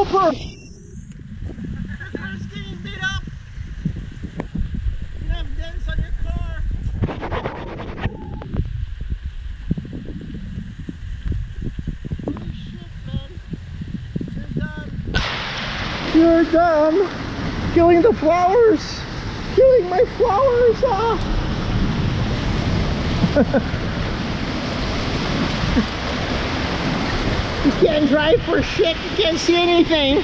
helper. Your car's getting beat up. You have dents on your car. Holy shit, man. You're done. You're done. Killing the flowers. Killing my flowers. Ah. You can't drive for shit. You can't see anything.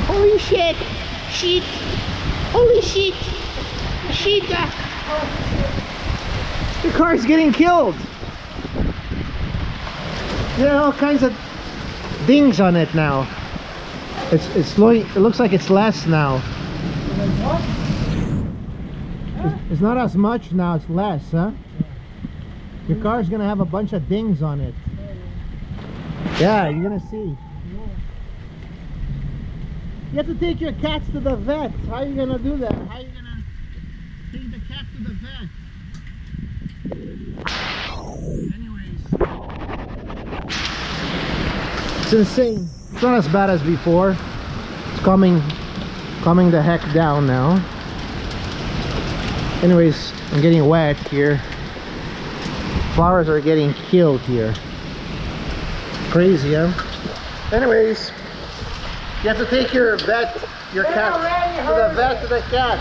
Holy shit. Shit. Holy shit. Shit. The car's getting killed. There are all kinds of dings on it now. It's slowing. It looks like it's less now. It's not as much now. It's less, huh? Your car's gonna have a bunch of dings on it. Yeah, you're gonna see. You have to take your cats to the vet. How are you gonna do that? How are you gonna take the cat to the vet? Anyways, it's insane. It's not as bad as before. It's calming the heck down now. Anyways, I'm getting wet here. Flowers are getting killed here. Crazy, huh? Anyways, you have to take your cat to the vet, to the cat.